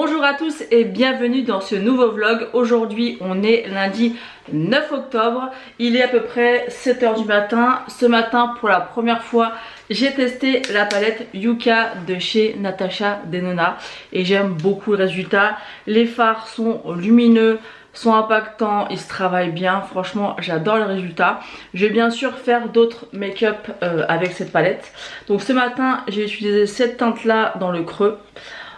Bonjour à tous et bienvenue dans ce nouveau vlog. Aujourd'hui on est lundi 9 octobre, il est à peu près 7 h du matin. Ce matin pour la première fois j'ai testé la palette Yuka de chez Natasha Denona et j'aime beaucoup le résultat. Les fards sont lumineux, sont impactants, ils se travaillent bien, franchement j'adore le résultat. Je vais bien sûr faire d'autres make-up avec cette palette. Donc ce matin j'ai utilisé cette teinte là dans le creux.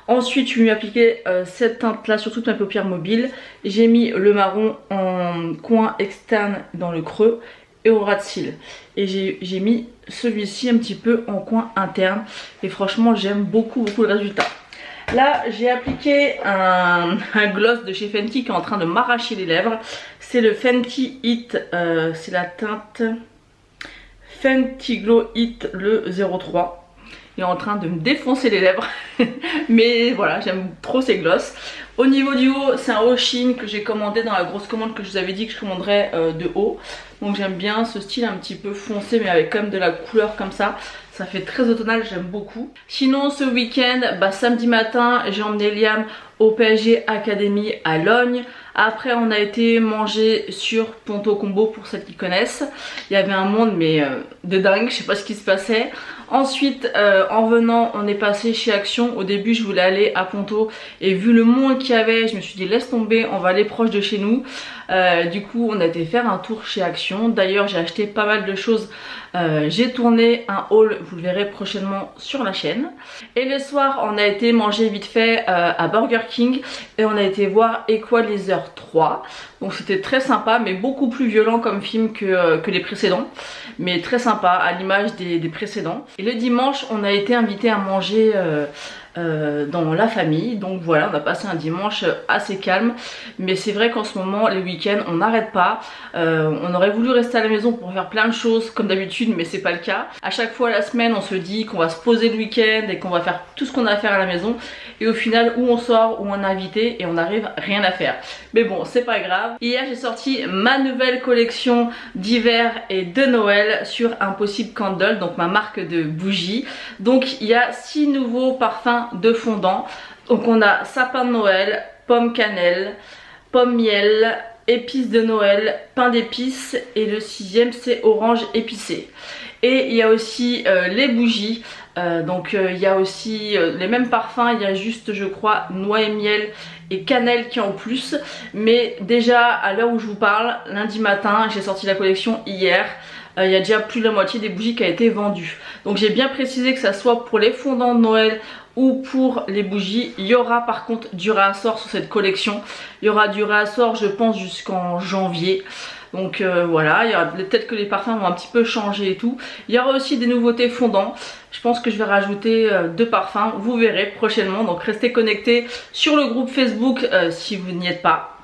Ensuite je vais appliquer cette teinte là sur toute ma paupière mobile. J'ai mis le marron en coin externe dans le creux et au ras de cils. Et j'ai mis celui-ci un petit peu en coin interne. Et franchement j'aime beaucoup le résultat. Là j'ai appliqué un gloss de chez Fenty qui est en train de m'arracher les lèvres. C'est le Fenty Hit, c'est la teinte Fenty Glow Hit le 03. Il est en train de me défoncer les lèvres mais voilà, j'aime trop ces glosses. Au niveau du haut, c'est un Oshin que j'ai commandé dans la grosse commande que je vous avais dit que je commanderais de haut. Donc j'aime bien ce style un petit peu foncé mais avec quand même de la couleur comme ça. Ça fait très automnal, j'aime beaucoup. Sinon ce week-end, samedi matin, j'ai emmené Liam au PSG Academy à Logne. Après on a été manger sur Ponto Combo pour celles qui connaissent. Il y avait un monde mais de dingue, je sais pas ce qui se passait. Ensuite en venant on est passé chez Action. Au début je voulais aller à Ponto et vu le monde qu'il y avait je me suis dit laisse tomber, on va aller proche de chez nous. Du coup on a été faire un tour chez Action. D'ailleurs j'ai acheté pas mal de choses. J'ai tourné un haul, vous le verrez prochainement sur la chaîne. Et le soir on a été manger vite fait à Burger King et on a été voir Equalizer 3. Donc c'était très sympa mais beaucoup plus violent comme film que les précédents. Mais très sympa à l'image des précédents. Et le dimanche on a été invité à manger dans la famille. Donc voilà, on a passé un dimanche assez calme. Mais c'est vrai qu'en ce moment les week-ends on n'arrête pas. On aurait voulu rester à la maison pour faire plein de choses comme d'habitude mais c'est pas le cas. À chaque fois la semaine on se dit qu'on va se poser le week-end et qu'on va faire tout ce qu'on a à faire à la maison. Et au final où on sort, où on est invité et on n'arrive rien à faire. Mais bon c'est pas grave. Hier j'ai sorti ma nouvelle collection d'hiver et de Noël sur Impossible Candle, donc ma marque de bougies. Donc il y a 6 nouveaux parfums de fondant. Donc on a sapin de Noël, pomme cannelle, pomme miel, épices de Noël, pain d'épices et le 6e c'est orange épicé. Et il y a aussi les bougies. Il y a aussi les mêmes parfums, il y a juste je crois noix et miel et cannelle qui est en plus. Mais déjà à l'heure où je vous parle, lundi matin, j'ai sorti la collection hier. Il y a déjà plus de la moitié des bougies qui a été vendue. Donc j'ai bien précisé que ça soit pour les fondants de Noël ou pour les bougies. Il y aura par contre du réassort sur cette collection. Il y aura du réassort je pense jusqu'en janvier. Donc voilà, il y aura peut-être que les parfums vont un petit peu changer et tout. Il y aura aussi des nouveautés fondants. Je pense que je vais rajouter 2 parfums, vous verrez prochainement. Donc restez connectés sur le groupe Facebook si vous n'y êtes pas.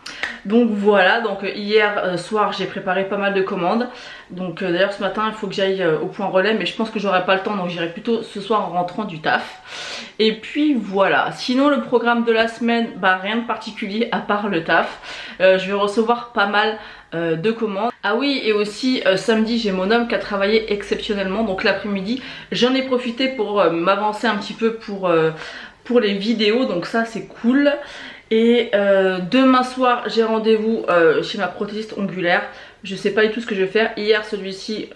Donc voilà, donc hier soir j'ai préparé pas mal de commandes. Donc d'ailleurs ce matin il faut que j'aille au point relais mais je pense que j'aurai pas le temps donc j'irai plutôt ce soir en rentrant du taf. Et puis voilà, sinon le programme de la semaine, rien de particulier à part le taf. Je vais recevoir pas mal de commandes. Ah oui et aussi samedi j'ai mon homme qui a travaillé exceptionnellement donc l'après-midi j'en ai profité pour m'avancer un petit peu pour les vidéos donc ça c'est cool. Et demain soir j'ai rendez-vous chez ma prothésiste ongulaire. Je sais pas du tout ce que je vais faire. Hier celui-ci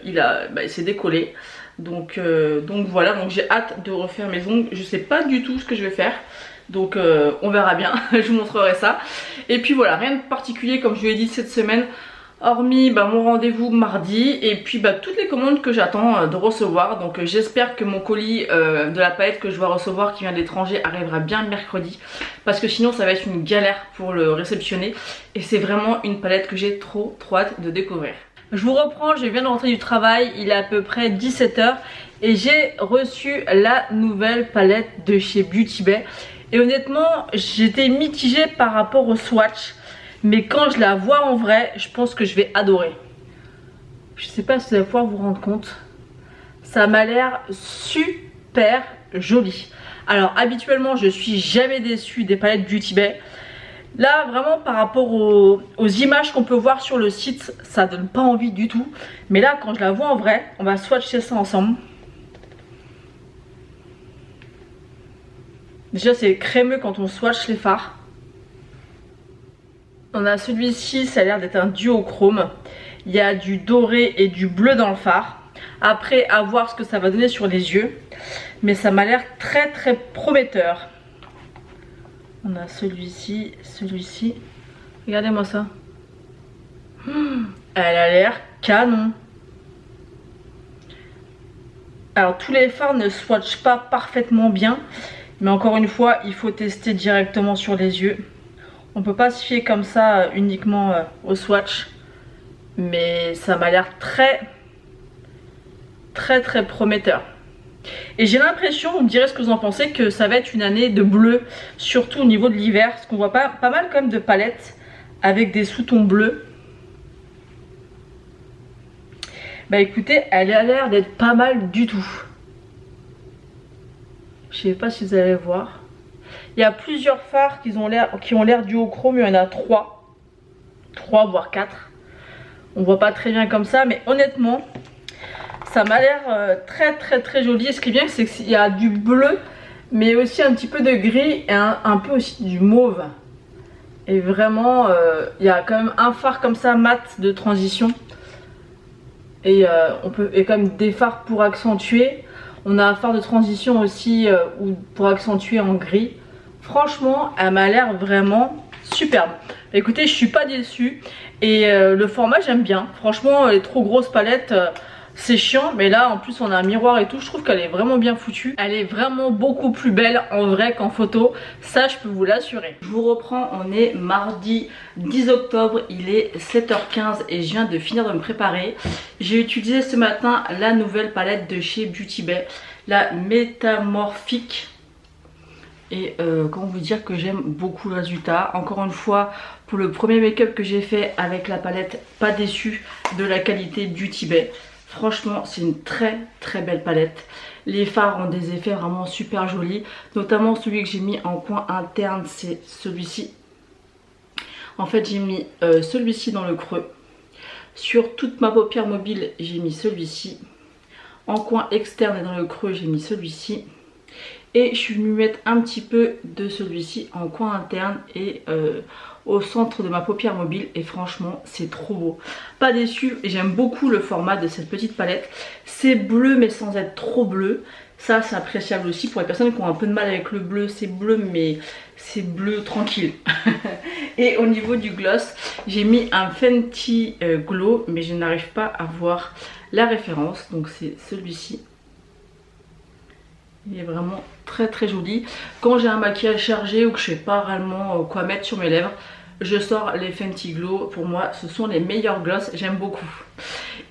il s'est décollé. Donc voilà, donc j'ai hâte de refaire mes ongles. Je sais pas du tout ce que je vais faire. Donc on verra bien, je vous montrerai ça. Et puis voilà, rien de particulier comme je vous l'ai dit cette semaine. Hormis mon rendez-vous mardi et puis toutes les commandes que j'attends de recevoir. Donc j'espère que mon colis de la palette que je vais recevoir qui vient de l'étranger arrivera bien mercredi. Parce que sinon ça va être une galère pour le réceptionner. Et c'est vraiment une palette que j'ai trop hâte de découvrir. Je vous reprends, je viens de rentrer du travail, il est à peu près 17 h. Et j'ai reçu la nouvelle palette de chez Beauty Bay. Et honnêtement j'étais mitigée par rapport au swatch. Mais quand je la vois en vrai, je pense que je vais adorer. Je sais pas si vous allez pouvoir vous rendre compte. Ça m'a l'air super joli. Alors habituellement je suis jamais déçue des palettes Beauty Bay. Là vraiment par rapport aux images qu'on peut voir sur le site, ça donne pas envie du tout. Mais là quand je la vois en vrai, on va swatcher ça ensemble. Déjà c'est crémeux quand on swatch les fards. On a celui-ci, ça a l'air d'être un duochrome. Il y a du doré et du bleu dans le fard. Après, à voir ce que ça va donner sur les yeux. Mais ça m'a l'air très très prometteur. On a celui-ci, celui-ci. Regardez-moi ça. Elle a l'air canon. Alors tous les fards ne swatchent pas parfaitement bien. Mais encore une fois, il faut tester directement sur les yeux. On peut pas se fier comme ça uniquement au swatch. Mais ça m'a l'air très prometteur. Et j'ai l'impression, vous me direz ce que vous en pensez, que ça va être une année de bleu. Surtout au niveau de l'hiver. Parce qu'on voit pas mal quand même de palettes avec des sous-tons bleus. Bah écoutez, elle a l'air d'être pas mal du tout. Je sais pas si vous allez voir. Il y a plusieurs fards qui ont l'air duochrome, il y en a 3 voire 4. On voit pas très bien comme ça, mais honnêtement, ça m'a l'air très joli. Et ce qui est bien, c'est qu'il y a du bleu, mais aussi un petit peu de gris et un peu aussi du mauve. Et vraiment, il y a quand même un fard comme ça mat de transition. Et quand même des fards pour accentuer. On a un fard de transition aussi pour accentuer en gris. Franchement, elle m'a l'air vraiment superbe. Écoutez, je suis pas déçue. Et le format, j'aime bien. Franchement, les trop grosses palettes, c'est chiant. Mais là, en plus, on a un miroir et tout. Je trouve qu'elle est vraiment bien foutue. Elle est vraiment beaucoup plus belle en vrai qu'en photo. Ça, je peux vous l'assurer. Je vous reprends. On est mardi 10 octobre. Il est 7h15 et je viens de finir de me préparer. J'ai utilisé ce matin la nouvelle palette de chez Beauty Bay. La Métamorphique. Et comment vous dire que j'aime beaucoup le résultat. Encore une fois, pour le premier make-up que j'ai fait avec la palette, pas déçu de la qualité Beauty Bay. Franchement, c'est une très belle palette. Les fards ont des effets vraiment super jolis. Notamment celui que j'ai mis en coin interne, c'est celui-ci. En fait, j'ai mis celui-ci dans le creux. Sur toute ma paupière mobile, j'ai mis celui-ci. En coin externe et dans le creux, j'ai mis celui-ci. Et je suis venue mettre un petit peu de celui-ci en coin interne et au centre de ma paupière mobile. Et franchement, c'est trop beau. Pas déçue. Et j'aime beaucoup le format de cette petite palette. C'est bleu mais sans être trop bleu. Ça, c'est appréciable aussi pour les personnes qui ont un peu de mal avec le bleu. C'est bleu mais c'est bleu tranquille. Et au niveau du gloss, j'ai mis un Fenty Glow. Mais je n'arrive pas à voir la référence. Donc c'est celui-ci. Il est vraiment très joli. Quand j'ai un maquillage chargé ou que je sais pas réellement quoi mettre sur mes lèvres, je sors les Fenty Glow. Pour moi, ce sont les meilleurs gloss. J'aime beaucoup.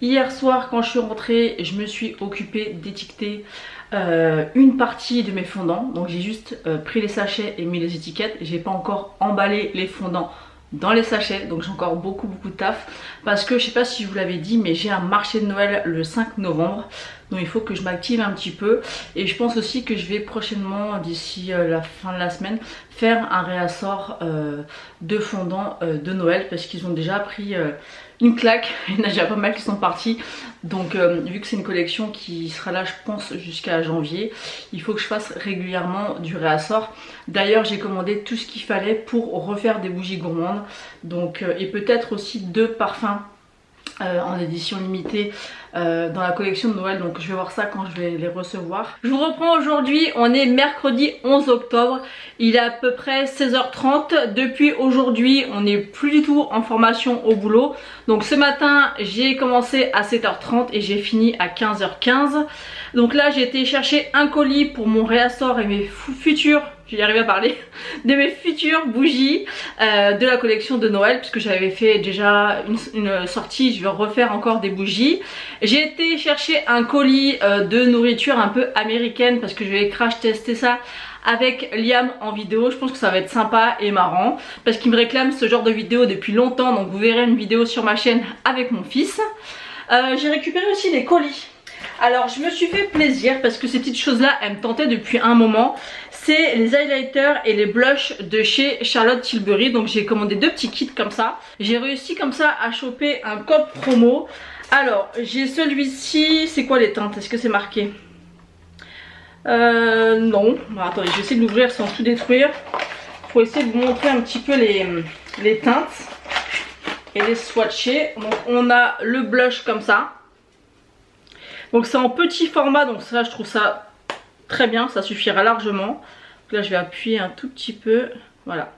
Hier soir, quand je suis rentrée, je me suis occupée d'étiqueter une partie de mes fondants. Donc j'ai juste pris les sachets et mis les étiquettes. J'ai pas encore emballé les fondants dans les sachets, donc j'ai encore beaucoup de taf parce que je sais pas si je vous l'avais dit, mais j'ai un marché de Noël le 5 novembre, donc il faut que je m'active un petit peu. Et je pense aussi que je vais prochainement, d'ici la fin de la semaine, faire un réassort de fondants de Noël, parce qu'ils ont déjà pris une claque. Il y en a déjà pas mal qui sont partis. Donc vu que c'est une collection qui sera là je pense jusqu'à janvier, il faut que je fasse régulièrement du réassort. D'ailleurs j'ai commandé tout ce qu'il fallait pour refaire des bougies gourmandes. Donc et peut-être aussi 2 parfums en édition limitée dans la collection de Noël. Donc je vais voir ça quand je vais les recevoir. Je vous reprends aujourd'hui, on est mercredi 11 octobre. Il est à peu près 16h30. Depuis aujourd'hui on n'est plus du tout en formation au boulot. Donc ce matin j'ai commencé à 7h30 et j'ai fini à 15h15. Donc là j'ai été chercher un colis pour mon réassort et mes futurs, je vais y arriver à parler, de mes futures bougies de la collection de Noël, puisque j'avais fait déjà une sortie, je vais refaire encore des bougies. J'ai été chercher un colis de nourriture un peu américaine, parce que je vais crash tester ça avec Liam en vidéo. Je pense que ça va être sympa et marrant, parce qu'il me réclame ce genre de vidéo depuis longtemps, donc vous verrez une vidéo sur ma chaîne avec mon fils. J'ai récupéré aussi des colis. Alors je me suis fait plaisir parce que ces petites choses là elles me tentaient depuis un moment. C'est les highlighters et les blushs de chez Charlotte Tilbury. Donc j'ai commandé 2 petits kits comme ça. J'ai réussi comme ça à choper un code promo. Alors j'ai celui-ci, c'est quoi les teintes? Est-ce que c'est marqué? Non. Bon, attendez, je vais essayer de l'ouvrir sans tout détruire. Pour essayer de vous montrer un petit peu les teintes et les swatcher. Donc on a le blush comme ça. Donc c'est en petit format, donc ça je trouve ça très bien, ça suffira largement. Donc là je vais appuyer un tout petit peu, voilà.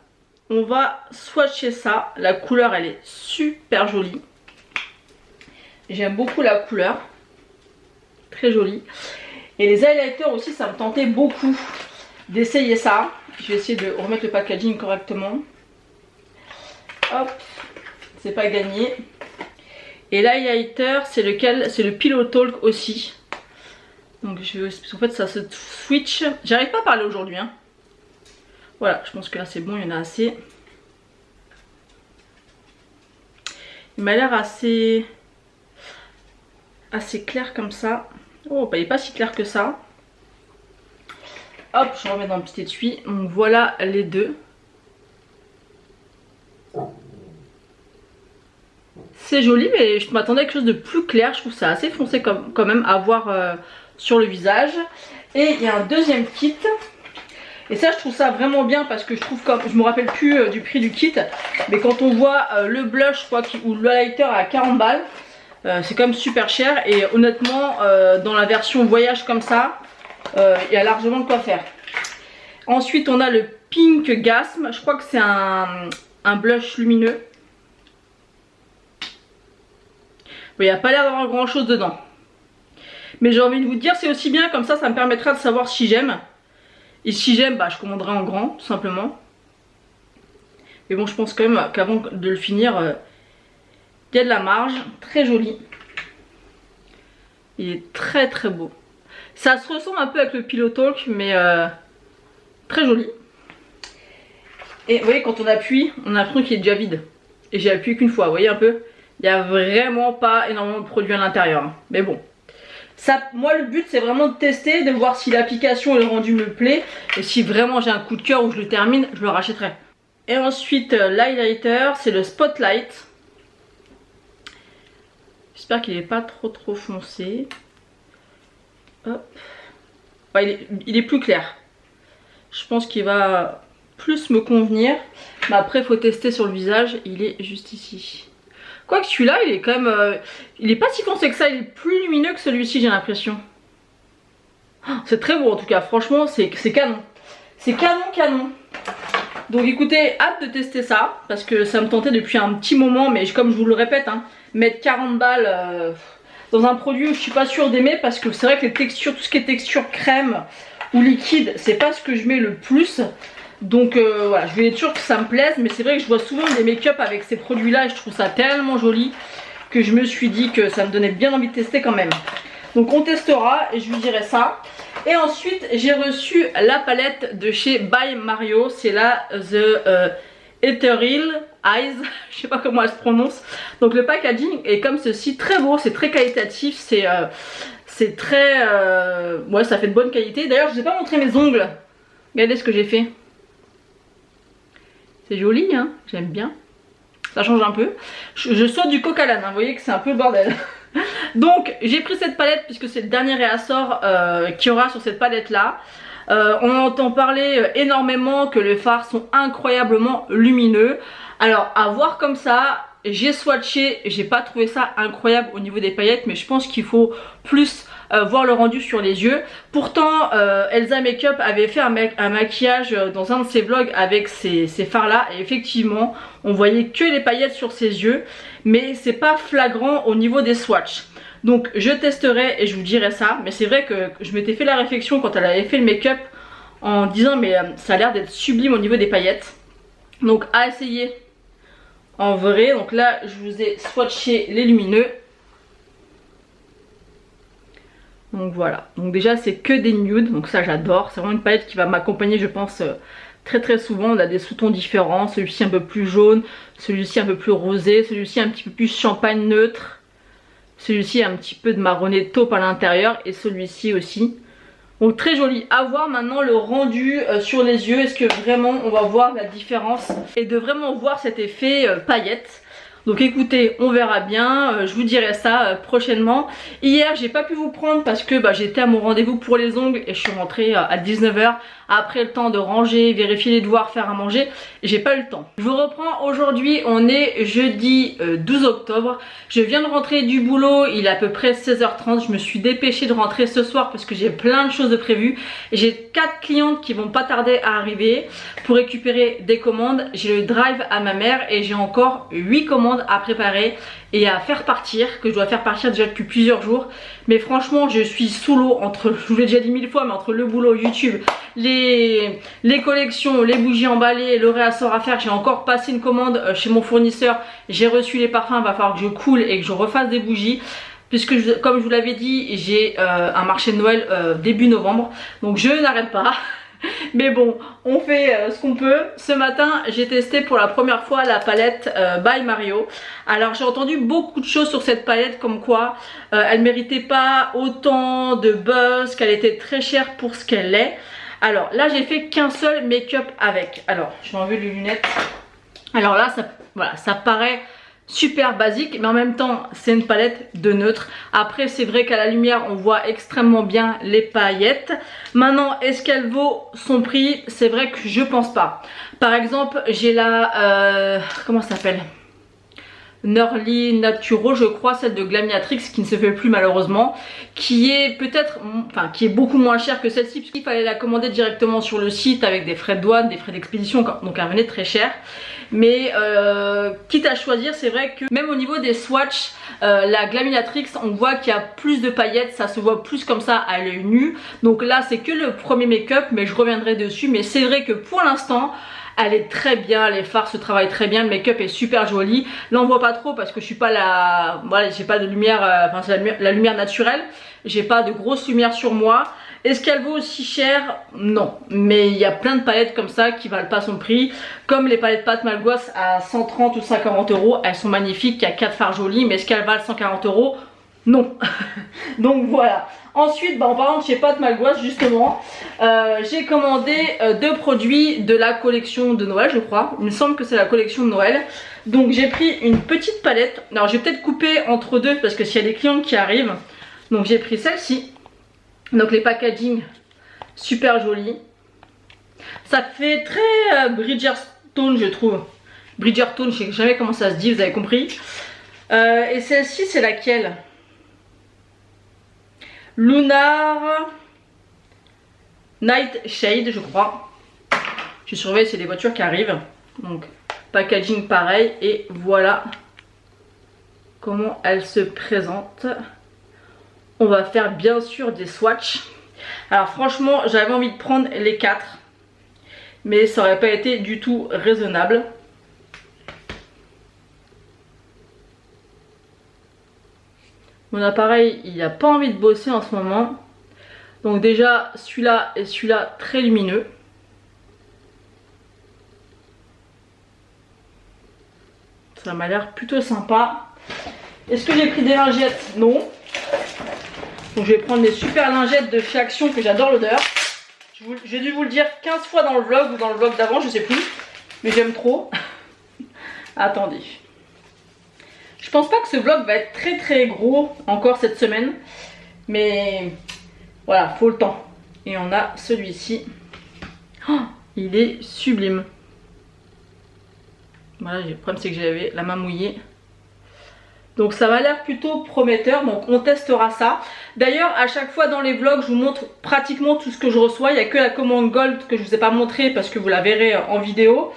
On va swatcher ça, la couleur elle est super jolie. J'aime beaucoup la couleur, très jolie. Et les highlighters aussi, ça me tentait beaucoup d'essayer ça. Je vais essayer de remettre le packaging correctement. Hop, c'est pas gagné. Et l'highlighter, c'est lequel? C'est le Pillow Talk aussi. Donc je vais, en fait ça se switch. J'arrive pas à parler aujourd'hui, hein. Voilà, je pense que là c'est bon, il y en a assez. Il m'a l'air assez clair comme ça. Oh, bah, il n'est pas si clair que ça. Hop, je remets dans le petit étui. Donc voilà les deux. C'est joli, mais je m'attendais à quelque chose de plus clair. Je trouve ça assez foncé quand même à voir sur le visage. Et il y a un deuxième kit. Et ça, je trouve ça vraiment bien parce que je trouve comme... Je me rappelle plus du prix du kit. Mais quand on voit le blush, je crois, ou le highlighter à 40 balles. C'est quand même super cher. Et honnêtement, dans la version voyage comme ça, il y a largement de quoi faire. Ensuite, on a le Pink Gasm. Je crois que c'est un blush lumineux. Il n'y a pas l'air d'avoir grand chose dedans. Mais j'ai envie de vous dire, c'est aussi bien, comme ça me permettra de savoir si j'aime. Et si j'aime, bah, je commanderai en grand, tout simplement. Mais bon, je pense quand même qu'avant de le finir, il y a de la marge. Très joli. Il est très très beau. Ça se ressemble un peu avec le Pillow Talk, mais très joli. Et vous voyez, quand on appuie, on a l'impression qu'il est déjà vide. Et j'ai appuyé qu'une fois, vous voyez un peu? Il n'y a vraiment pas énormément de produits à l'intérieur. Mais bon. Ça, moi le but c'est vraiment de tester, de voir si l'application et le rendu me plaît. Et si vraiment j'ai un coup de cœur où je le termine, je le rachèterai. Et ensuite l'highlighter, c'est le Spotlight. J'espère qu'il n'est pas trop foncé. Hop. Ouais, il est plus clair. Je pense qu'il va plus me convenir. Mais après il faut tester sur le visage. Il est juste ici. Quoique celui-là, il est quand même... il est pas si foncé que ça, il est plus lumineux que celui-ci, j'ai l'impression. Oh, c'est très beau en tout cas, franchement, c'est canon. C'est canon. Donc écoutez, hâte de tester ça, parce que ça me tentait depuis un petit moment, mais comme je vous le répète, hein, mettre 40 balles dans un produit où je suis pas sûre d'aimer, parce que c'est vrai que les textures, tout ce qui est texture crème ou liquide, c'est pas ce que je mets le plus. Donc voilà, je vais être sûre que ça me plaise, mais c'est vrai que je vois souvent des make-up avec ces produits là et je trouve ça tellement joli que je me suis dit que ça me donnait bien envie de tester quand même. Donc on testera et je vous dirai ça. Et ensuite j'ai reçu la palette de chez By Mario, c'est la The Ethereal Eyes, je sais pas comment elle se prononce. Donc le packaging est comme ceci, très beau, c'est très qualitatif, c'est très... ouais, ça fait de bonne qualité. D'ailleurs je vous ai pas montré mes ongles, regardez ce que j'ai fait. C'est joli, hein, j'aime bien. Ça change un peu. Je saute du coq à l'âne, hein, vous voyez que c'est un peu le bordel. Donc j'ai pris cette palette puisque c'est le dernier réassort qu'il y aura sur cette palette là. On entend parler énormément que les fards sont incroyablement lumineux. Alors à voir comme ça, j'ai swatché, j'ai pas trouvé ça incroyable au niveau des paillettes, mais je pense qu'il faut plus voir le rendu sur les yeux. Pourtant Elsa Makeup avait fait un maquillage dans un de ses vlogs avec ces fards là, et effectivement on voyait que les paillettes sur ses yeux, mais c'est pas flagrant au niveau des swatchs. Donc je testerai et je vous dirai ça. Mais c'est vrai que je m'étais fait la réflexion quand elle avait fait le make-up en disant mais ça a l'air d'être sublime au niveau des paillettes. Donc à essayer en vrai. Donc là je vous ai swatché les lumineux. Donc voilà, donc déjà c'est que des nudes, donc ça j'adore. C'est vraiment une palette qui va m'accompagner je pense très souvent. On a des sous-tons différents, celui-ci un peu plus jaune, celui-ci un peu plus rosé, celui-ci un petit peu plus champagne neutre, celui-ci un petit peu de marronné taupe à l'intérieur et celui-ci aussi. Donc très joli. À voir maintenant le rendu sur les yeux, est-ce que vraiment on va voir la différence et de vraiment voir cet effet paillettes. Donc écoutez, on verra bien, je vous dirai ça prochainement. Hier j'ai pas pu vous prendre parce que j'étais à mon rendez-vous pour les ongles et je suis rentrée à 19 h. Après le temps de ranger, vérifier les devoirs, faire à manger, j'ai pas eu le temps. Je vous reprends aujourd'hui, on est jeudi 12 octobre. Je viens de rentrer du boulot, il est à peu près 16 h 30. Je me suis dépêchée de rentrer ce soir parce que j'ai plein de choses de prévues. J'ai 4 clientes qui vont pas tarder à arriver pour récupérer des commandes. J'ai le drive à ma mère et j'ai encore 8 commandes à préparer et à faire partir, que je dois faire partir déjà depuis plusieurs jours. Mais franchement je suis sous l'eau entre, je vous l'ai déjà dit 1000 fois, mais entre le boulot, YouTube, les collections, les bougies emballées, le réassort à faire. J'ai encore passé une commande chez mon fournisseur, j'ai reçu les parfums, il va falloir que je coule et que je refasse des bougies. Puisque comme je vous l'avais dit, j'ai un marché de Noël début novembre, donc je n'arrête pas. Mais bon, on fait ce qu'on peut. Ce matin, j'ai testé pour la première fois la palette by Mario. Alors j'ai entendu beaucoup de choses sur cette palette, comme quoi elle méritait pas autant de buzz, qu'elle était très chère pour ce qu'elle est. Alors là, j'ai fait qu'un seul make-up avec. Alors, je vais enlever les lunettes. Alors là, voilà, ça paraît super basique, mais en même temps c'est une palette de neutre. Après c'est vrai qu'à la lumière on voit extrêmement bien les paillettes. Maintenant, est-ce qu'elle vaut son prix? C'est vrai que je pense pas. Par exemple, j'ai la comment ça s'appelle, Nerly Naturo, je crois, celle de Glaminatrix, qui ne se fait plus malheureusement, qui est peut-être, enfin qui est beaucoup moins chère que celle-ci, puisqu'il fallait la commander directement sur le site avec des frais de douane, des frais d'expédition, donc elle venait très cher. Mais quitte à choisir, c'est vrai que même au niveau des swatchs, la Glaminatrix, on voit qu'il y a plus de paillettes, ça se voit plus comme ça à l'œil nu. Donc là c'est que le premier make-up, mais je reviendrai dessus. Mais c'est vrai que pour l'instant elle est très bien, les fards se travaillent très bien, le make-up est super joli. Là on voit pas trop parce que je suis pas la, voilà, j'ai pas de lumière, enfin c'est la lumière naturelle, j'ai pas de grosse lumière sur moi. Est-ce qu'elle vaut aussi cher? Non, mais il y a plein de palettes comme ça qui valent pas son prix, comme les palettes Pat Malgosse à 130 ou 140 euros, elles sont magnifiques, il y a 4 fards jolis, mais est-ce qu'elles valent 140 euros? Non. Donc voilà. Ensuite, en parlant de chez Pat Malgosse justement, j'ai commandé 2 produits de la collection de Noël, je crois. Il me semble que c'est la collection de Noël. Donc j'ai pris une petite palette. Alors je vais peut-être couper entre deux parce que s'il y a des clientes qui arrivent. Donc j'ai pris celle-ci. Donc les packaging super jolis. Ça fait très Bridgerton, je trouve. Bridgerton, je sais jamais comment ça se dit, vous avez compris. Et celle-ci c'est laquelle? Lunar Nightshade, je crois. Je surveille, c'est des voitures qui arrivent. Donc packaging pareil. Et voilà comment elle se présente. On va faire bien sûr des swatchs. Alors franchement j'avais envie de prendre les 4, mais ça aurait pas été du tout raisonnable. Mon appareil il n'a pas envie de bosser en ce moment. Donc déjà celui-là et celui-là très lumineux. Ça m'a l'air plutôt sympa. Est-ce que j'ai pris des lingettes? Non. Donc je vais prendre des super lingettes de chez Action que j'adore l'odeur. J'ai dû vous le dire 15 fois dans le vlog ou dans le vlog d'avant, je sais plus. Mais j'aime trop. Attendez. Je pense pas que ce vlog va être très très gros encore cette semaine. Mais voilà, faut le temps. Et on a celui-ci. Oh, il est sublime. Voilà, le problème c'est que j'avais la main mouillée. Donc ça m'a l'air plutôt prometteur, donc on testera ça. D'ailleurs à chaque fois dans les vlogs je vous montre pratiquement tout ce que je reçois. Il n'y a que la commande Gold que je ne vous ai pas montré parce que vous la verrez en vidéo.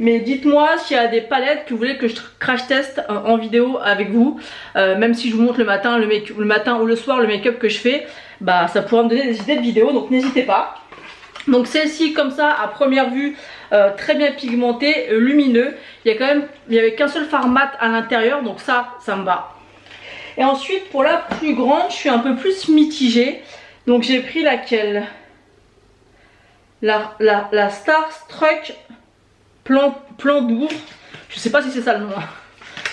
Mais dites-moi s'il y a des palettes que vous voulez que je crash teste en vidéo avec vous. Même si je vous montre le matin, le matin ou le soir le make-up que je fais, bah ça pourra me donner des idées de vidéos, donc n'hésitez pas. Donc celle-ci comme ça à première vue très bien pigmenté, lumineux. Il y avait qu'un seul fard mat à l'intérieur, donc ça me va. Et ensuite pour la plus grande je suis un peu plus mitigée. Donc j'ai pris laquelle? La Starstruck plan doux. Je sais pas si c'est ça le nom,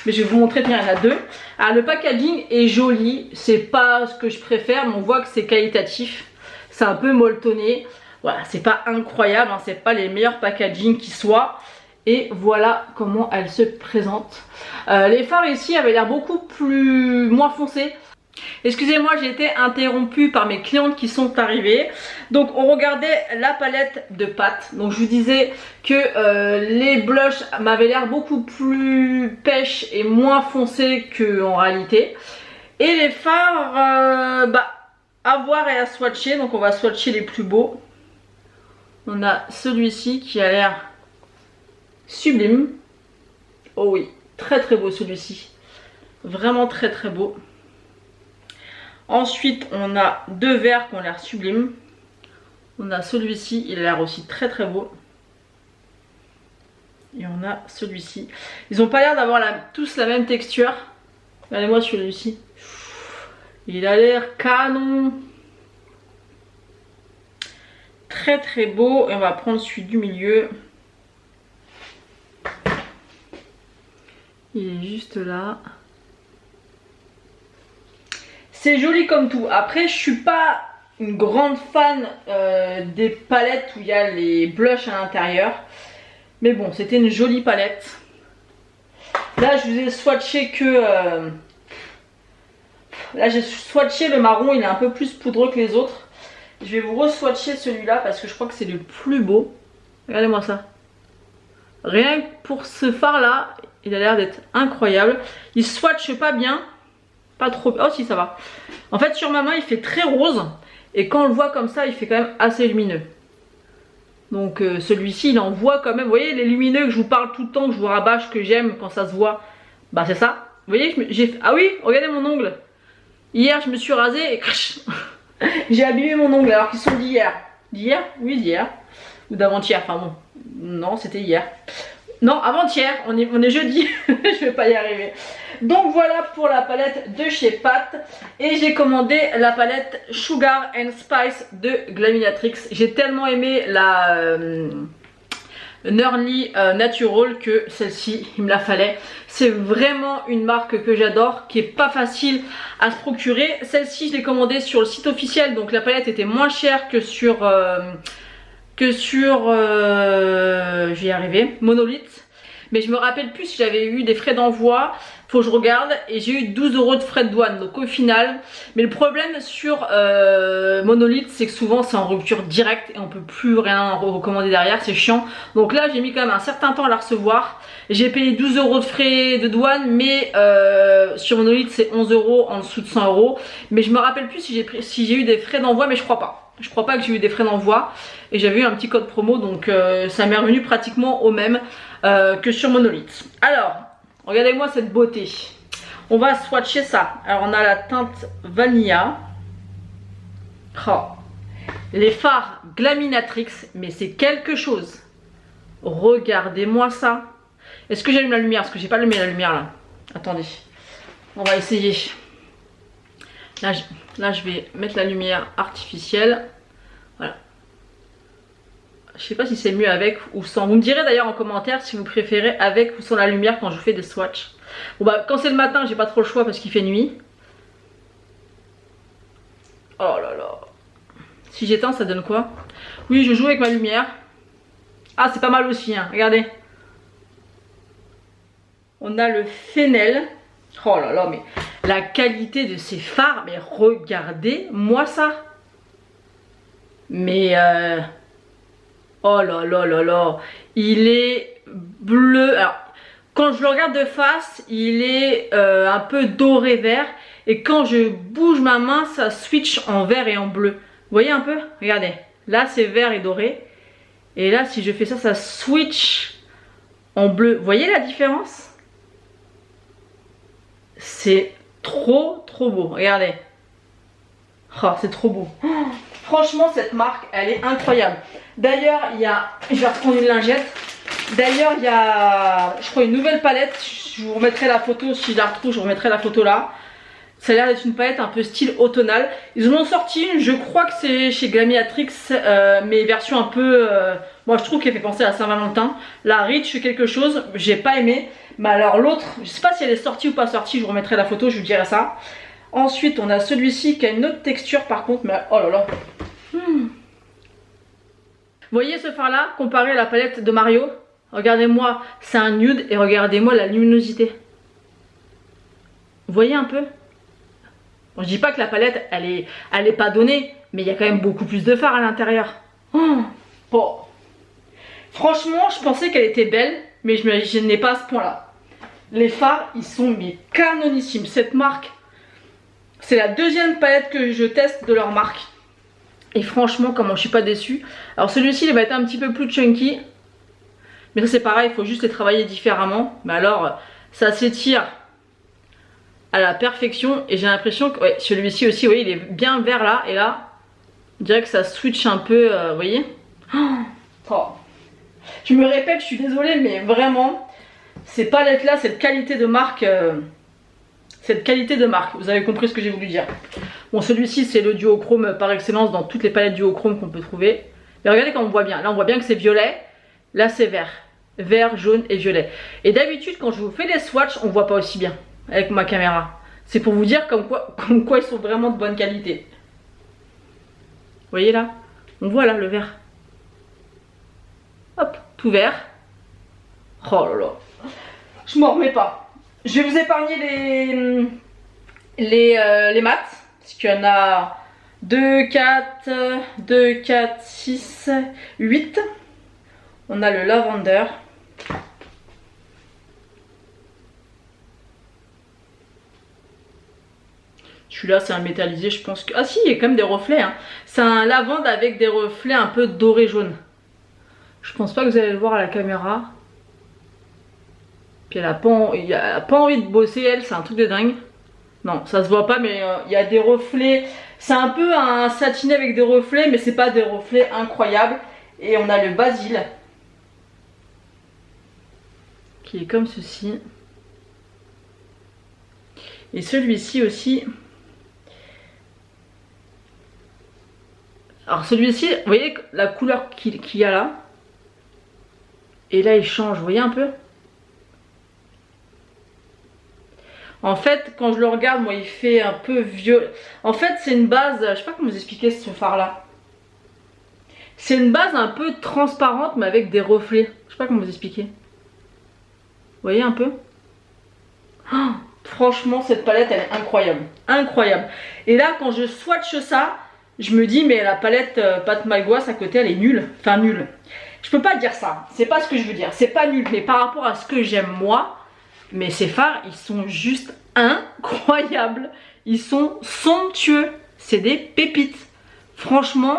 mais je vais vous montrer bien, il y en a 2. Alors le packaging est joli, c'est pas ce que je préfère, mais on voit que c'est qualitatif. C'est un peu molletonné. Voilà, c'est pas incroyable, hein, c'est pas les meilleurs packaging qui soient. Et voilà comment elle se présente. Les fards ici avaient l'air beaucoup moins foncés. Excusez-moi, j'ai été interrompue par mes clientes qui sont arrivées. Donc on regardait la palette de Pat. Donc je vous disais que les blushs m'avaient l'air beaucoup plus pêche et moins foncés qu'en réalité. Et les fards, à voir et à swatcher. Donc on va swatcher les plus beaux. On a celui-ci qui a l'air sublime. Oh oui, très très beau celui-ci. Vraiment très très beau. Ensuite, on a deux verres qui ont l'air sublimes. On a celui-ci, il a l'air aussi très très beau. Et on a celui-ci. Ils n'ont pas l'air d'avoir tous la même texture. Regardez-moi celui-ci. Il a l'air canon. Très très beau. Et on va prendre celui du milieu. Il est juste là. C'est joli comme tout. Après, je suis pas une grande fan des palettes où il y a les blushs à l'intérieur. Mais bon, c'était une jolie palette. Là, je vous ai swatché que... Là, j'ai swatché le marron. Il est un peu plus poudreux que les autres. Je vais vous re-swatcher celui-là parce que je crois que c'est le plus beau. Regardez-moi ça. Rien que pour ce fard-là, il a l'air d'être incroyable. Il swatche pas bien. Pas trop... Oh si, ça va. En fait, sur ma main, il fait très rose. Et quand on le voit comme ça, il fait quand même assez lumineux. Donc celui-ci, il en voit quand même. Vous voyez, les lumineux que je vous parle tout le temps, que je vous rabâche, que j'aime quand ça se voit. Bah c'est ça. Vous voyez, ah oui, regardez mon ongle. Hier, je me suis rasée et... j'ai abîmé mon ongle alors qu'ils sont d'hier. D'hier? Oui, d'hier. Ou d'avant-hier, enfin bon. Non, c'était hier. Non, avant-hier, on est jeudi. Je vais pas y arriver. Donc voilà pour la palette de chez Pat. Et j'ai commandé la palette Sugar and Spice de Glaminatrix. J'ai tellement aimé la Nerly Natural que celle-ci, il me la fallait. C'est vraiment une marque que j'adore, qui est pas facile à se procurer. Celle-ci, je l'ai commandée sur le site officiel. Donc la palette était moins chère que sur... je vais y arriver, Monolith. Mais je me rappelle plus si j'avais eu des frais d'envoi. Faut que je regarde. Et j'ai eu 12 € de frais de douane. Donc au final. Mais le problème sur Monolith, c'est que souvent c'est en rupture directe. Et on peut plus rien recommander derrière. C'est chiant. Donc là j'ai mis quand même un certain temps à la recevoir. J'ai payé 12 € de frais de douane. Mais sur Monolith c'est 11 € en dessous de 100 €. Mais je me rappelle plus si j'ai eu des frais d'envoi. Mais je crois pas. Je crois pas que j'ai eu des frais d'envoi. Et j'avais eu un petit code promo. Donc ça m'est revenu pratiquement au même que sur Monolith. Alors, regardez-moi cette beauté. On va swatcher ça. Alors on a la teinte Vanilla. Oh. Les fards Glaminatrix. Mais c'est quelque chose. Regardez-moi ça. Est-ce que j'allume la lumière? Parce que j'ai pas allumé la lumière là. Attendez. On va essayer. Là, je vais mettre la lumière artificielle. Voilà. Je sais pas si c'est mieux avec ou sans. Vous me direz d'ailleurs en commentaire si vous préférez avec ou sans la lumière quand je fais des swatchs. Bon bah quand c'est le matin, j'ai pas trop le choix parce qu'il fait nuit. Oh là là. Si j'éteins, ça donne quoi? Oui, je joue avec ma lumière. Ah, c'est pas mal aussi, hein. Regardez. On a le Fennel. Oh là là, mais la qualité de ces fards, mais regardez-moi ça. Mais oh là là là là, il est bleu. Alors, quand je le regarde de face, il est un peu doré vert. Et quand je bouge ma main, ça switch en vert et en bleu. Vous voyez un peu? Regardez, là c'est vert et doré. Et là, si je fais ça, ça switch en bleu. Vous voyez la différence? C'est trop trop beau, regardez. Oh, c'est trop beau. Oh, franchement, cette marque, elle est incroyable. D'ailleurs, il y a... Je vais reprendre une lingette. D'ailleurs, il y a, je crois, une nouvelle palette. Je vous remettrai la photo, si je la retrouve, je vous remettrai la photo là. Ça a l'air d'être une palette un peu style automnal. Ils en ont sorti une, je crois que c'est chez Glaminatrix, mais version un peu... moi, je trouve qu'elle fait penser à Saint-Valentin. La Rich quelque chose, j'ai pas aimé. Mais alors l'autre, je sais pas si elle est sortie ou pas sortie, je vous remettrai la photo, je vous dirai ça. Ensuite, on a celui-ci qui a une autre texture par contre, mais oh là là. Vous voyez ce fard là, comparé à la palette de Mario? Regardez-moi, c'est un nude et regardez-moi la luminosité. Vous voyez un peu? Bon, je dis pas que la palette elle est pas donnée, mais il y a quand même beaucoup plus de fard à l'intérieur. Oh, bon. Franchement, je pensais qu'elle était belle, mais je n'ai pas à ce point-là. Les fards, ils sont mais canonissimes. Cette marque, c'est la deuxième palette que je teste de leur marque. Et franchement, comment je suis pas déçue. Alors celui-ci, il va être un petit peu plus chunky. Mais ça c'est pareil, il faut juste les travailler différemment. Mais alors, ça s'étire à la perfection. Et j'ai l'impression que ouais, celui-ci aussi, vous voyez, il est bien vert là. Et là, on dirait que ça switch un peu, vous voyez. Oh. Je me répète, je suis désolée, mais vraiment, ces palettes là, cette qualité de marque, vous avez compris ce que j'ai voulu dire. Bon, celui-ci c'est le duochrome par excellence dans toutes les palettes duochrome qu'on peut trouver. Mais regardez quand on voit bien, là on voit bien que c'est violet, là c'est vert. Vert, jaune et violet. Et d'habitude quand je vous fais les swatchs, on voit pas aussi bien avec ma caméra. C'est pour vous dire comme quoi ils sont vraiment de bonne qualité. Vous voyez là? On voit là le vert. Hop, tout vert. Oh là là. Je m'en remets pas. Je vais vous épargner les maths. Parce qu'il y en a 2, 4, 6, 8. On a le lavender. Celui-là, c'est un métallisé, je pense que... Ah si, il y a quand même des reflets. Hein. C'est un lavande avec des reflets un peu doré jaune. Je pense pas que vous allez le voir à la caméra. Puis elle a pas envie de bosser, elle, c'est un truc de dingue. Non, ça se voit pas, mais il y a des reflets. C'est un peu un satiné avec des reflets, mais c'est pas des reflets incroyables. Et on a le basil, qui est comme ceci. Et celui-ci aussi. Alors celui-ci, vous voyez la couleur qu'il y a là. Et là, il change, vous voyez un peu? En fait, quand je le regarde, moi, il fait un peu violet. En fait, c'est une base, je sais pas comment vous expliquer ce fard-là. C'est une base un peu transparente, mais avec des reflets. Je sais pas comment vous expliquer. Vous voyez un peu? Oh, franchement, cette palette, elle est incroyable. Incroyable. Et là, quand je swatche ça, je me dis, mais la palette Pat McGrath à côté, elle est nulle. Enfin, nulle. Je peux pas dire ça. C'est pas ce que je veux dire. C'est pas nul. Mais par rapport à ce que j'aime moi... Mais ces fards, ils sont juste incroyables. Ils sont somptueux. C'est des pépites. Franchement,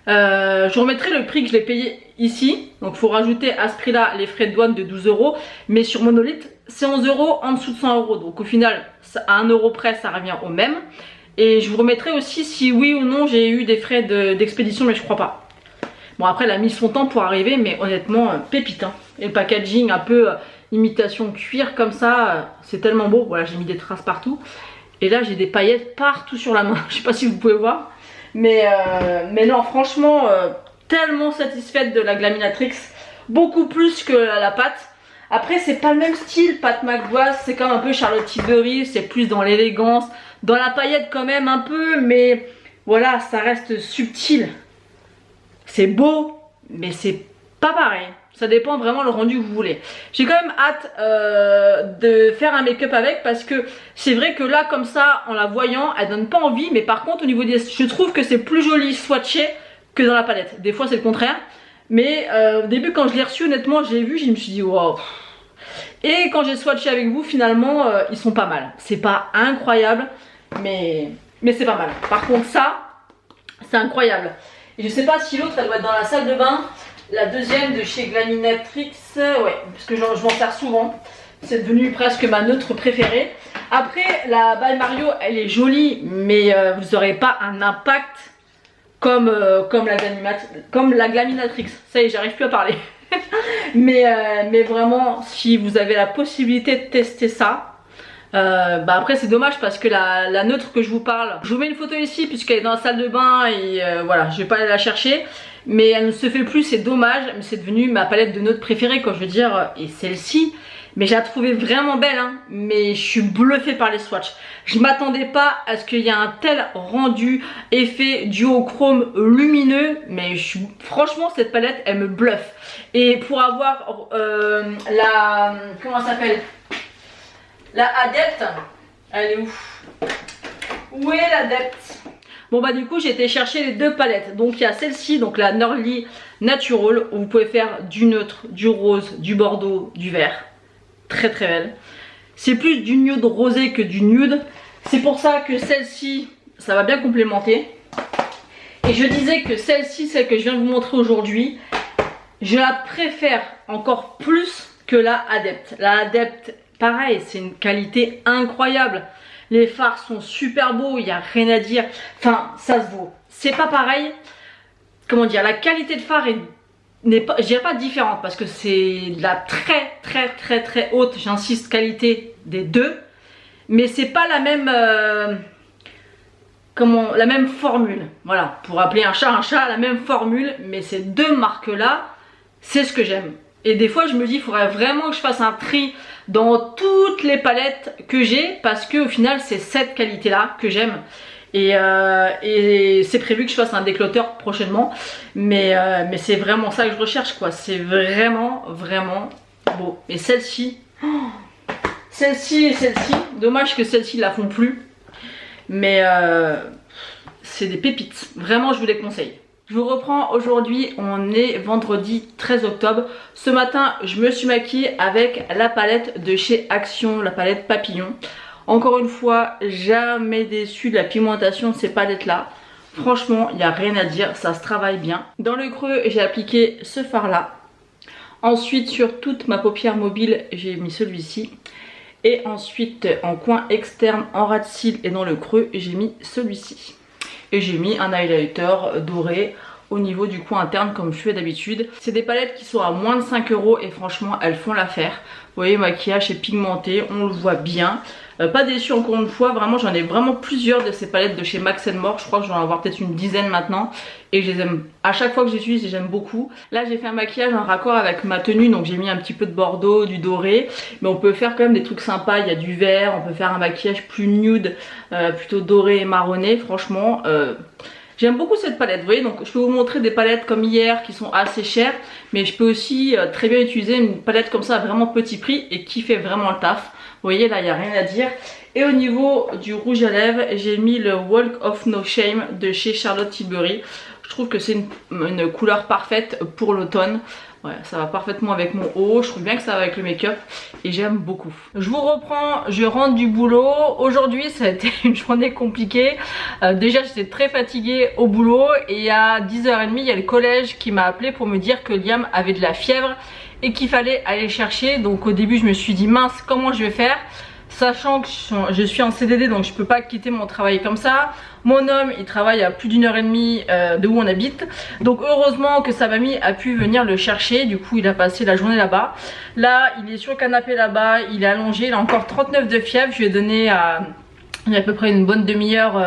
je vous remettrai le prix que je l'ai payé ici. Donc, il faut rajouter à ce prix-là les frais de douane de 12 €. Mais sur Monolith, c'est 11 € en dessous de 100 €. Donc, au final, à 1 € près, ça revient au même. Et je vous remettrai aussi si oui ou non j'ai eu des frais d'expédition, mais je crois pas. Bon, après, elle a mis son temps pour arriver, mais honnêtement, pépite. Hein. Et le packaging un peu... imitation cuir comme ça, c'est tellement beau. Voilà, j'ai mis des traces partout. Et là, j'ai des paillettes partout sur la main. Je sais pas si vous pouvez voir. Mais non, franchement, tellement satisfaite de la Glaminatrix. Beaucoup plus que la pâte. Après, c'est pas le même style. Pat McGrath, c'est comme un peu Charlotte Tilbury. C'est plus dans l'élégance. Dans la paillette quand même un peu. Mais voilà, ça reste subtil. C'est beau, mais c'est pas pareil. Ça dépend vraiment le rendu que vous voulez. J'ai quand même hâte de faire un make-up avec parce que c'est vrai que là comme ça en la voyant elle donne pas envie, mais par contre au niveau des... je trouve que c'est plus joli swatché que dans la palette. Des fois c'est le contraire. Mais au début quand je l'ai reçu honnêtement j'ai vu, je me suis dit wow. Et quand j'ai swatché avec vous finalement ils sont pas mal. C'est pas incroyable mais c'est pas mal. Par contre ça c'est incroyable. Et je sais pas si l'autre elle doit être dans la salle de bain. La deuxième de chez Glaminatrix, ouais, parce que je m'en sers souvent. C'est devenu presque ma neutre préférée. Après, la By Mario, elle est jolie, mais vous n'aurez pas un impact comme la Glaminatrix. Ça y est, j'arrive plus à parler. mais vraiment, si vous avez la possibilité de tester ça, après c'est dommage parce que la neutre que je vous parle, je vous mets une photo ici puisqu'elle est dans la salle de bain et voilà, je vais pas aller la chercher. Mais elle ne se fait plus, c'est dommage, mais c'est devenu ma palette de neutres préférée, quand je veux dire. Et celle-ci, Mais j'ai trouvé vraiment belle, hein, mais je suis bluffée par les swatchs. Je m'attendais pas à ce qu'il y ait un tel rendu, effet duochrome lumineux, mais franchement cette palette elle me bluffe. Et pour avoir comment ça s'appelle, la Adepte, elle est où? Où est l'Adepte? Bon bah du coup j'ai été chercher les deux palettes. Donc il y a celle-ci, donc la Norly Natural, où vous pouvez faire du neutre, du rose, du bordeaux, du vert. Très très belle. C'est plus du nude rosé que du nude. C'est pour ça que celle-ci, ça va bien complémenter. Et je disais que celle-ci, celle que je viens de vous montrer aujourd'hui, je la préfère encore plus que la Adepte. La Adepte, pareil, c'est une qualité incroyable. Les fards sont super beaux, il n'y a rien à dire. Enfin, ça se vaut. C'est pas pareil. Comment dire, la qualité de fard n'est pas, je dirais pas différente, parce que c'est de la très haute, j'insiste, qualité des deux. Mais c'est pas la même la même formule. Voilà, pour appeler un chat, la même formule. Mais ces deux marques là, c'est ce que j'aime. Et des fois je me dis, il faudrait vraiment que je fasse un tri dans toutes les palettes que j'ai, parce que au final c'est cette qualité là que j'aime. Et c'est prévu que je fasse un décloteur prochainement. Mais c'est vraiment ça que je recherche, quoi. C'est vraiment beau. Et celle-ci, celle-ci et celle-ci, dommage que celle-ci la font plus. Mais c'est des pépites. Vraiment, je vous les conseille. Je vous reprends aujourd'hui, on est vendredi 13 octobre. Ce matin, je me suis maquillée avec la palette de chez Action, la palette Papillon. Encore une fois, jamais déçue de la pigmentation de ces palettes là. Franchement, il n'y a rien à dire, ça se travaille bien. Dans le creux, j'ai appliqué ce fard là. Ensuite, sur toute ma paupière mobile, j'ai mis celui-ci. Et ensuite, en coin externe, en ras de cils et dans le creux, j'ai mis celui-ci. Et j'ai mis un highlighter doré au niveau du coin interne comme je fais d'habitude. C'est des palettes qui sont à moins de 5 € et franchement elles font l'affaire. Vous voyez, maquillage est pigmenté, on le voit bien. Pas déçu encore une fois, vraiment j'en ai vraiment plusieurs de ces palettes de chez Max More. Je crois que j'en ai avoir peut-être une dizaine maintenant. Et je les aime, à chaque fois que j'utilise, j'aime beaucoup. Là j'ai fait un maquillage en raccord avec ma tenue, donc j'ai mis un petit peu de bordeaux, du doré. Mais on peut faire quand même des trucs sympas, il y a du vert, on peut faire un maquillage plus nude, plutôt doré et marronné. Franchement, j'aime beaucoup cette palette, vous voyez. Donc je peux vous montrer des palettes comme hier qui sont assez chères. Mais je peux aussi très bien utiliser une palette comme ça à vraiment petit prix et qui fait vraiment le taf. Vous voyez, là il n'y a rien à dire. Et au niveau du rouge à lèvres, j'ai mis le Walk of No Shame de chez Charlotte Tilbury. Je trouve que c'est une couleur parfaite pour l'automne. Ouais, ça va parfaitement avec mon haut, je trouve bien que ça va avec le make-up et j'aime beaucoup. Je vous reprends, je rentre du boulot. Aujourd'hui ça a été une journée compliquée. Déjà j'étais très fatiguée au boulot et à 10h30 il y a le collège qui m'a appelé pour me dire que Liam avait de la fièvre et qu'il fallait aller chercher. Donc au début je me suis dit mince, comment je vais faire, sachant que je suis en CDD donc je peux pas quitter mon travail comme ça. Mon homme il travaille à plus d'1h30 de où on habite. Donc heureusement que sa mamie a pu venir le chercher. Du coup il a passé la journée là-bas. Là il est sur le canapé là-bas, il est allongé, il a encore 39 de fièvre. Je lui ai donné il y a à peu près une bonne demi-heure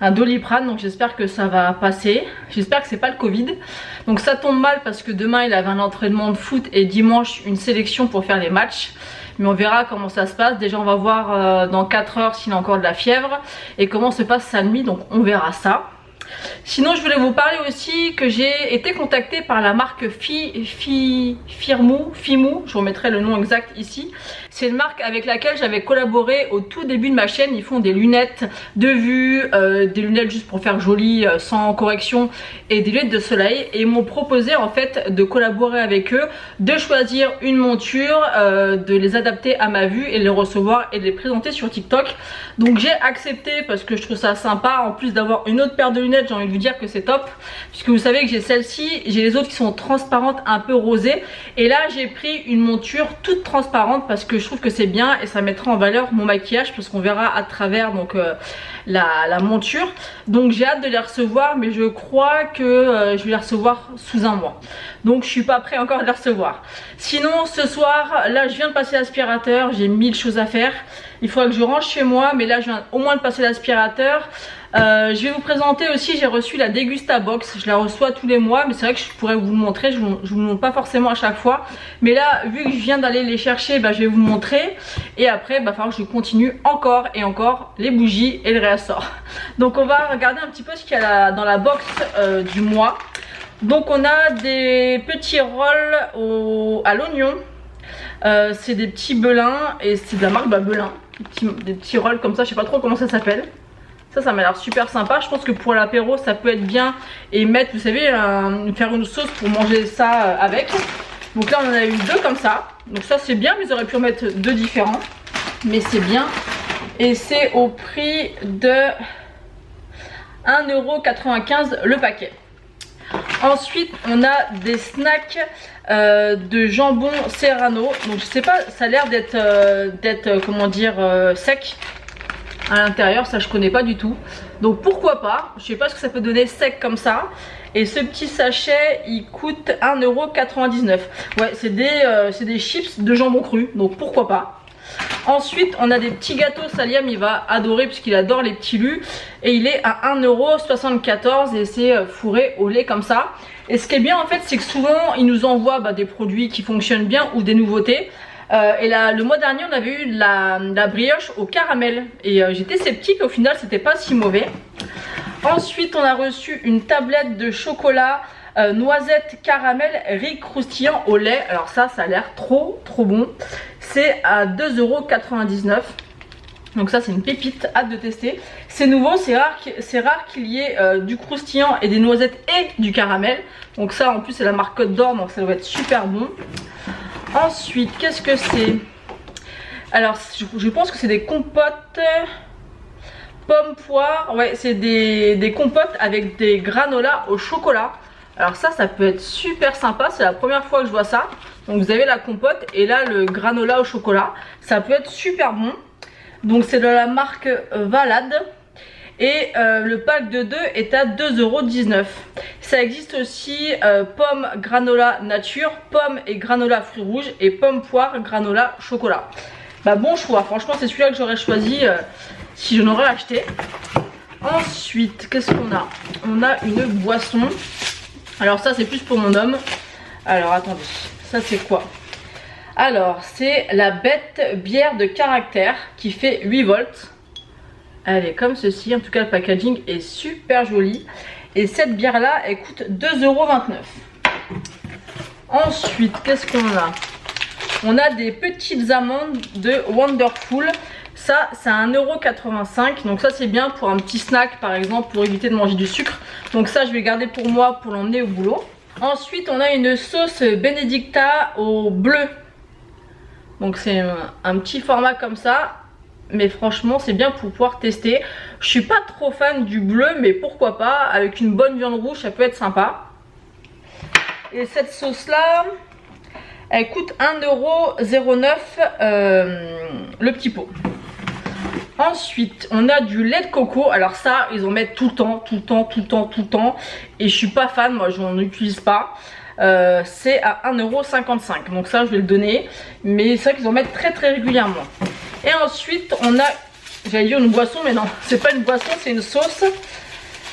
un Doliprane, donc j'espère que ça va passer. J'espère que c'est pas le Covid. Donc ça tombe mal parce que demain il avait un entraînement de foot et dimanche une sélection pour faire les matchs. Mais on verra comment ça se passe. Déjà on va voir dans 4 heures s'il a encore de la fièvre et comment se passe sa nuit, donc on verra ça. Sinon je voulais vous parler aussi que j'ai été contactée par la marque Fimou, je vous remettrai le nom exact ici. C'est une marque avec laquelle j'avais collaboré au tout début de ma chaîne. Ils font des lunettes de vue, des lunettes juste pour faire joli sans correction et des lunettes de soleil. Et ils m'ont proposé en fait de collaborer avec eux, de choisir une monture, de les adapter à ma vue et les recevoir et de les présenter sur TikTok. Donc j'ai accepté parce que je trouve ça sympa. En plus d'avoir une autre paire de lunettes, j'ai envie de vous dire que c'est top. Puisque vous savez que j'ai celle-ci, j'ai les autres qui sont transparentes, un peu rosées. Et là j'ai pris une monture toute transparente parce que je trouve que c'est bien et ça mettra en valeur mon maquillage parce qu'on verra à travers donc la monture. Donc j'ai hâte de les recevoir, mais je crois que je vais les recevoir sous un mois. Donc je suis pas prêt encore de les recevoir. Sinon ce soir, là je viens de passer l'aspirateur, j'ai 1000 choses à faire. Il faudra que je range chez moi, mais là je viens au moins de passer l'aspirateur. Je vais vous présenter aussi, j'ai reçu la Dégusta Box. Je la reçois tous les mois, mais c'est vrai que je pourrais vous le montrer. Je vous le montre pas forcément à chaque fois. Mais là, vu que je viens d'aller les chercher, bah, je vais vous montrer. Et après, il va falloir que je continue encore et encore les bougies et le réassort. Donc on va regarder un petit peu ce qu'il y a dans la box du mois. Donc on a des petits rolls à l'oignon. C'est des petits belins et c'est de la marque Belin. Des petits rolls comme ça, je sais pas trop comment ça s'appelle. Ça m'a l'air super sympa. Je pense que pour l'apéro ça peut être bien. Et mettre, vous savez, faire une sauce pour manger ça avec. Donc là on en a eu deux comme ça. Donc ça c'est bien, mais ils auraient pu en mettre deux différents. Mais c'est bien. Et c'est au prix de 1,95 € le paquet. Ensuite on a des snacks de jambon serrano. Donc je sais pas, ça a l'air d'être comment dire sec à l'intérieur, ça je connais pas du tout. Donc pourquoi pas, je sais pas ce que ça peut donner sec comme ça. Et ce petit sachet il coûte 1,99 €. Ouais, c'est des chips de jambon cru, donc pourquoi pas. Ensuite on a des petits gâteaux, Saliam il va adorer puisqu'il adore les petits lus. Et il est à 1,74 € et c'est fourré au lait comme ça. Et ce qui est bien en fait, c'est que souvent il nous envoie des produits qui fonctionnent bien ou des nouveautés. Et là, le mois dernier on avait eu la brioche au caramel et j'étais sceptique, au final c'était pas si mauvais. Ensuite on a reçu une tablette de chocolat noisette caramel riz croustillant au lait. Alors ça a l'air trop bon. C'est à 2,99 €. Donc ça c'est une pépite, hâte de tester. C'est nouveau, c'est rare qu'il y ait du croustillant et des noisettes et du caramel. Donc ça en plus c'est la marque Côte d'Or, donc ça doit être super bon. Ensuite, qu'est-ce que c'est? Alors, je pense que c'est des compotes pommes poires. Ouais, c'est des compotes avec des granolas au chocolat. Alors ça peut être super sympa. C'est la première fois que je vois ça. Donc vous avez la compote et là le granola au chocolat. Ça peut être super bon. Donc c'est de la marque Valade. Et le pack de 2 est à 2,19 €. Ça existe aussi pomme granola nature, pomme et granola fruits rouges et pomme poire granola chocolat. Bah bon choix, franchement c'est celui-là que j'aurais choisi si je n'aurais acheté. Ensuite, qu'est-ce qu'on a? On a une boisson. Alors ça c'est plus pour mon homme. Alors attendez, ça c'est quoi? Alors c'est la bête bière de caractère qui fait 8 volts. Elle est comme ceci, en tout cas le packaging est super joli. Et cette bière là elle coûte 2,29 €. Ensuite qu'est-ce qu'on a? On a des petites amandes de Wonderful. Ça c'est à 1,85 €. Donc ça c'est bien pour un petit snack par exemple, pour éviter de manger du sucre. Donc ça je vais garder pour moi pour l'emmener au boulot. Ensuite on a une sauce Benedicta au bleu. Donc c'est un petit format comme ça. Mais franchement c'est bien pour pouvoir tester. Je suis pas trop fan du bleu, mais pourquoi pas, avec une bonne viande rouge ça peut être sympa. Et cette sauce là elle coûte 1,09 € le petit pot. Ensuite on a du lait de coco. Alors ça ils en mettent tout le temps. Et je suis pas fan, moi je n'en utilise pas. C'est à 1,55 €. Donc ça je vais le donner. Mais c'est vrai qu'ils en mettent très régulièrement. Et ensuite on a, j'allais dire une boisson mais non, c'est pas une boisson, c'est une sauce.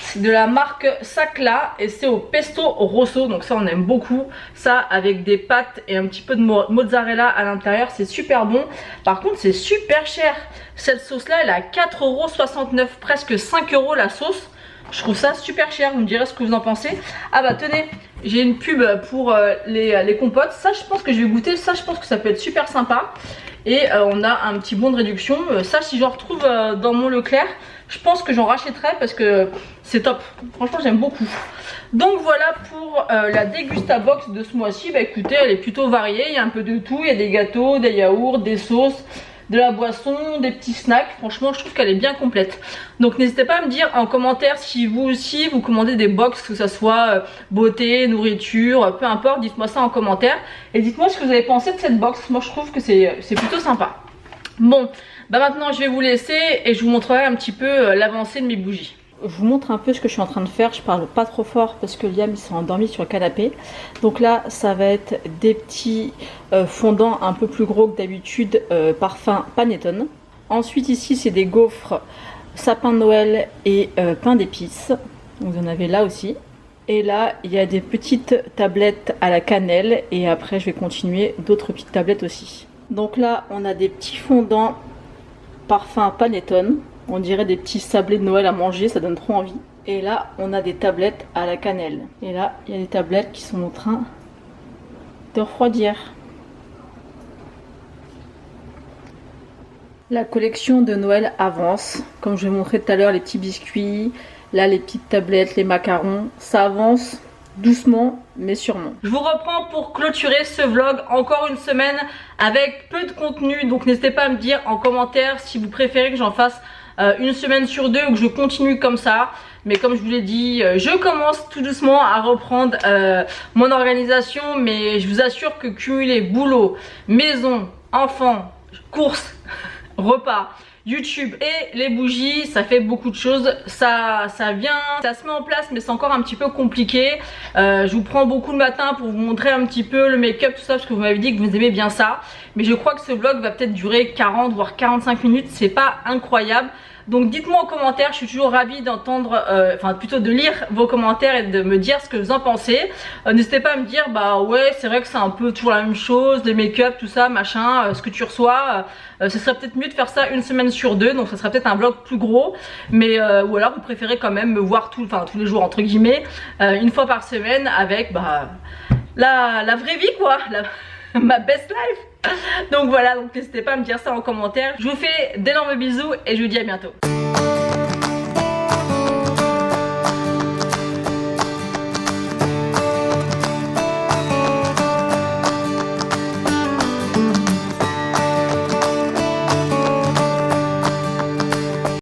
C'est de la marque Sacla et c'est au pesto rosso. Donc ça on aime beaucoup. Ça avec des pâtes et un petit peu de mozzarella à l'intérieur, c'est super bon. Par contre c'est super cher. Cette sauce là elle est à 4,69 €, presque 5 € la sauce. Je trouve ça super cher, vous me direz ce que vous en pensez. Ah bah tenez, j'ai une pub pour les compotes. Ça je pense que je vais goûter, ça je pense que ça peut être super sympa. Et on a un petit bon de réduction. Ça si j'en retrouve dans mon Leclerc, je pense que j'en rachèterai parce que c'est top. Franchement j'aime beaucoup. Donc voilà pour la Dégusta Box de ce mois-ci. Bah écoutez, elle est plutôt variée, il y a un peu de tout. Il y a des gâteaux, des yaourts, des sauces, de la boisson, des petits snacks. Franchement je trouve qu'elle est bien complète. Donc n'hésitez pas à me dire en commentaire si vous aussi vous commandez des box, que ce soit beauté, nourriture, peu importe, dites-moi ça en commentaire. Et dites-moi ce que vous avez pensé de cette box. Moi je trouve que c'est plutôt sympa. Bon, bah maintenant je vais vous laisser et je vous montrerai un petit peu l'avancée de mes bougies. Je vous montre un peu ce que je suis en train de faire. Je parle pas trop fort parce que Liam il s'est endormi sur le canapé. Donc là ça va être des petits fondants un peu plus gros que d'habitude, parfum Panettone. Ensuite ici c'est des gaufres sapin de Noël et pain d'épices. Vous en avez là aussi. Et là, il y a des petites tablettes à la cannelle. Et après, je vais continuer d'autres petites tablettes aussi. Donc là, on a des petits fondants parfum panettone. On dirait des petits sablés de Noël à manger, ça donne trop envie. Et là, on a des tablettes à la cannelle. Et là, il y a des tablettes qui sont en train de refroidir. La collection de Noël avance. Comme je vous ai montré tout à l'heure, les petits biscuits, là les petites tablettes, les macarons, ça avance doucement mais sûrement. Je vous reprends pour clôturer ce vlog, encore une semaine avec peu de contenu, donc n'hésitez pas à me dire en commentaire si vous préférez que j'en fasse une semaine sur deux ou que je continue comme ça. Mais comme je vous l'ai dit, je commence tout doucement à reprendre mon organisation, mais je vous assure que cumuler boulot, maison, enfants, courses, repas, YouTube et les bougies, ça fait beaucoup de choses. Ça vient, ça se met en place, mais c'est encore un petit peu compliqué. Je vous prends beaucoup le matin pour vous montrer un petit peu le make-up, tout ça, parce que vous m'avez dit que vous aimez bien ça. Mais je crois que ce vlog va peut-être durer 40 voire 45 minutes, c'est pas incroyable. Donc dites-moi en commentaire, je suis toujours ravie d'entendre, enfin plutôt de lire vos commentaires et de me dire ce que vous en pensez. N'hésitez pas à me dire, bah ouais c'est vrai que c'est un peu toujours la même chose, les make-up, tout ça, machin, ce que tu reçois. Ce serait peut-être mieux de faire ça une semaine sur deux, donc ça serait peut-être un vlog plus gros. Mais ou alors vous préférez quand même me voir tous les jours entre guillemets, une fois par semaine avec bah la vraie vie quoi, ma best life. Donc voilà, donc n'hésitez pas à me dire ça en commentaire. Je vous fais d'énormes bisous et je vous dis à bientôt.